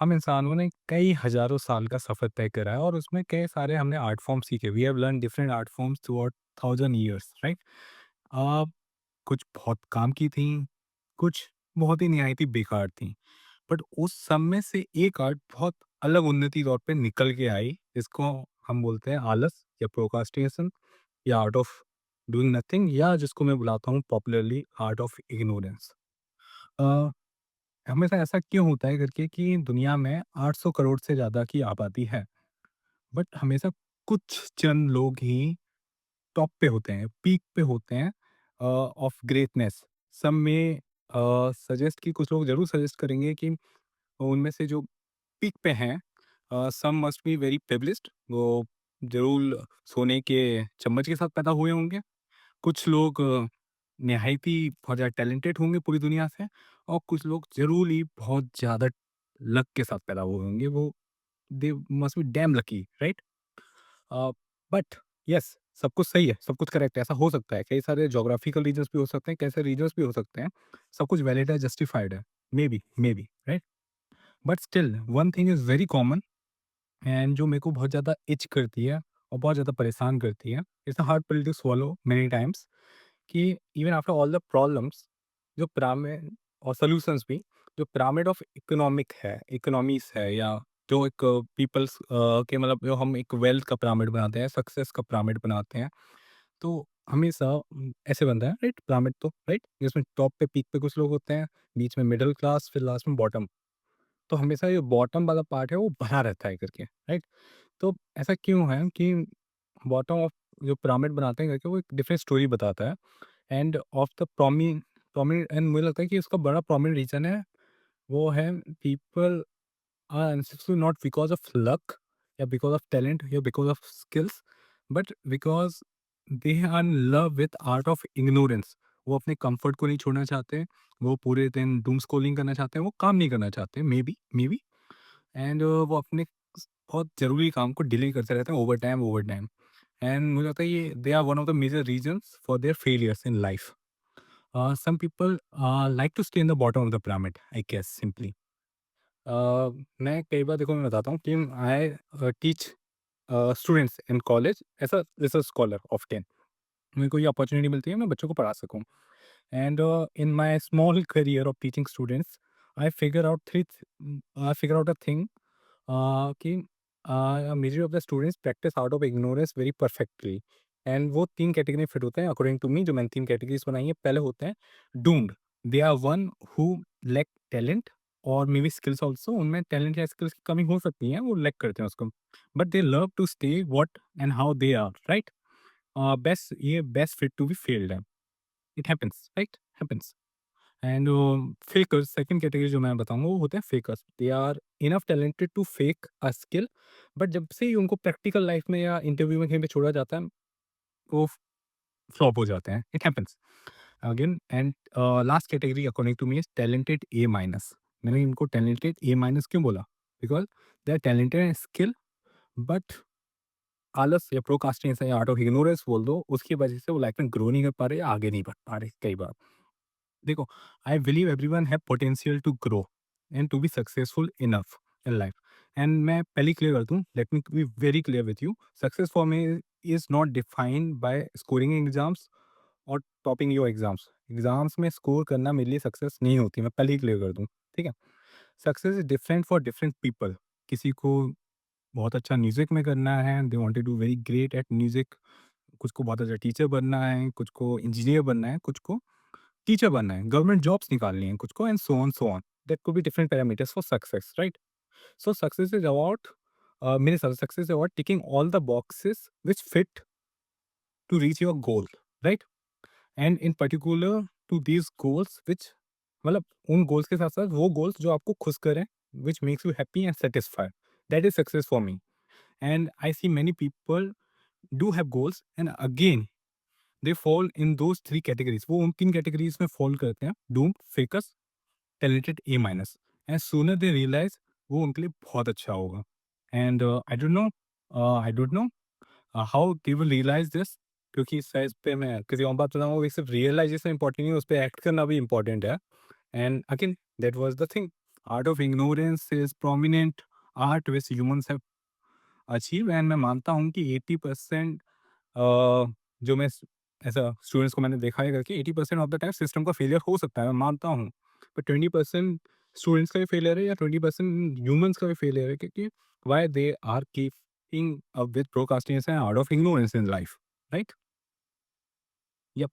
हम इंसानों ने कई हज़ारों साल का सफ़र तय करा है और उसमें कई सारे हमने आर्ट फॉर्म सीखे। We have learn different art forms throughout thousand years, right? Uh, कुछ बहुत काम की थीं, कुछ बहुत ही निहायती बेकार थीं। बट उस सब में से एक आर्ट बहुत अलग उन्नति तौर पे निकल के आई, जिसको हम बोलते हैं आलस या प्रोक्रास्टिनेशन या आर्ट ऑफ डूइंग नथिंग, या जिसको मैं बुलाता हूँ पॉपुलरली आर्ट ऑफ इग्नोरेंस। अ, हमेशा ऐसा क्यों होता है करके कि दुनिया में 800 करोड़ से ज़्यादा की आबादी है, बट हमेशा कुछ चंद लोग ही टॉप पे होते हैं, पीक पे होते हैं ऑफ ग्रेटनेस। सब में सजेस्ट कि कुछ लोग ज़रूर सजेस्ट करेंगे कि उनमें से जो पीक पे हैं, सम मस्ट बी वेरी प्रिविलेज्ड। वो ज़रूर सोने के चम्मच के साथ पैदा हुए होंगे। कुछ लोग निहायत ही बहुत ज़्यादा टैलेंटेड होंगे पूरी दुनिया से, और कुछ लोग ज़रूर ही बहुत ज़्यादा लक के साथ पैदा हुए होंगे। वो they must be dam lucky, right? But yes, सब कुछ सही है, सब कुछ करेक्ट है, ऐसा हो सकता है। कई सारे ज्योग्राफिकल रीजन्स भी हो सकते हैं, कई सारे रीजन्स भी हो सकते हैं। सब कुछ वैलिड है, जस्टिफाइड है। May be, right? But still one thing is very common, and जो मेरे को बहुत ज़्यादा इच करती है और बहुत ज़्यादा परेशान करती है, it's a hard pill to swallow many times, कि even after all the problems, जो पिरामिड और सॉल्यूशंस भी, जो पिरामिड ऑफ इकोनॉमिक है, इकोनॉमीज है, या जो एक पीपल्स के मतलब जो हम एक वेल्थ का पिरामिड बनाते हैं, सक्सेस का पिरामिड बनाते हैं, तो हमेशा ऐसे बनता है, राइट? पिरामिड तो, राइट, जिसमें टॉप पे पीक पे कुछ लोग होते हैं, बीच में मिडिल क्लास, फिर लास्ट में बॉटम। तो हमेशा ये बॉटम वाला पार्ट है वो भरा रहता है करके, राइट? तो ऐसा क्यों है कि बॉटम ऑफ जो पिरामिड बनाते हैं करके वो एक डिफरेंट स्टोरी बताता है, end of the prominent, and मुझे लगता है कि उसका बड़ा प्रोमिनेंट रीज़न है, वो है people are unsuccessful not because of luck या बिकॉज़ ऑफ टैलेंट या because of skills, but because they are in love with art of ignorance. वो अपने कंफर्ट को नहीं छोड़ना चाहते, वो पूरे दिन डूम स्क्रॉलिंग करना चाहते हैं, वो काम नहीं करना चाहते, मे बी, एंड वो अपने बहुत ज़रूरी काम को डिले करते रहते हैं ओवर टाइम। एंड मुझे लगता है ये they are one of the major reasons for their failures in life. Some people like to stay in the bottom of the pyramid, I guess, simply. मैं कई बार, देखो मैं बताता हूँ कि I teach students in college as a research scholar of 10। मेरे को ये अपॉर्चुनिटी मिलती है मैं बच्चों को पढ़ा सकूँ, and in my small career of teaching students, I figure out a thing, कि major of the students practice out of ignorance very perfectly. And वो 3 कैटेगरी में फिट होते हैं अकॉर्डिंग टू मी, जो मैंने 3 कैटेगरीज़ बनाई हैं। पहले होते हैं doomed, they are one who lack talent और मे बी स्किल्स ऑल्सो। उनमें टैलेंट या स्किल्स की कमी हो सकती है, वो लैक करते हैं उसको, but they love to stay what and how they are, right? Best fit to be failed है। It happens, right? Happens. And fakers, second category जो मैं बताऊंगा, वो होते हैं fakers. They are enough talented to fake a skill, but जब से ही उनको प्रैक्टिकल लाइफ में या इंटरव्यू में कहीं पे छोड़ा जाता है, वो फ्लॉप हो जाते हैं। It happens again. And last category according to me is talented A minus. मैंने इनको टैलेंटेड ए माइनस क्यों बोला? Because they are talented in skill, but आलस या प्रोकास्टिनेशन या आर्ट ऑफ इग्नोरेंस बोल दो, उसकी वजह से वो लाइफ में ग्रो नहीं कर पा रहे, आगे नहीं बढ़ पा रहे कई बार। देखो, I believe everyone have potential to grow and to be successful enough in life. And मैं पहले क्लियर कर दूं, let me be very clear with you, success for me is not defined by scoring exams और topping your exams. Exams में score करना मेरे लिए success नहीं होती, मैं पहले ही क्लियर कर दूं, ठीक है? Success is different for different people. किसी को बहुत अच्छा म्यूजिक में करना है, they want to do very great at music. कुछ को बहुत अच्छा टीचर बनना है, कुछ को इंजीनियर बनना है, कुछ को टीचर बनना है, गवर्नमेंट जॉब्स निकालनी है कुछ को, and so on. That could be different parameters for success, right? So success is about, मेरे हिसाब से success is about ticking all the boxes which fit to reach your goal, right? And in particular to these goals which, मतलब उन goals के साथ साथ वो goals जो आपको खुश करें, which makes you happy and satisfied. That is success for me. And I see many people do have goals, and again they fall in those 3 categories. वो उन 3 कैटेगरीज में फॉल करते हैं, doomed, fakers, talented A minus. And sooner they realize वो उनके लिए बहुत अच्छा होगा। And I don't know how they will realize this, क्योंकि इस साइज पे मैं किसी और बात बताऊंगा, सिर्फ रियलाइजेशन इंपॉर्टेंट नहीं है, उस पर एक्ट करना भी इंपॉर्टेंट है। And again that was the thing, art of ignorance is prominent art which humans have achieve and मैं मानता हूँ कि 80% जो मैं ऐसा स्टूडेंट्स को मैंने देखा है करके 80% ऑफ द टाइम सिस्टम का फेलियर हो सकता है, मैं मानता हूँ। पर 20% स्टूडेंट्स का भी फेलियर है या 20% ह्यूमन्स का भी फेलियर है क्योंकि why they are keeping up with procrastination out of ignorance in life, right? Yup.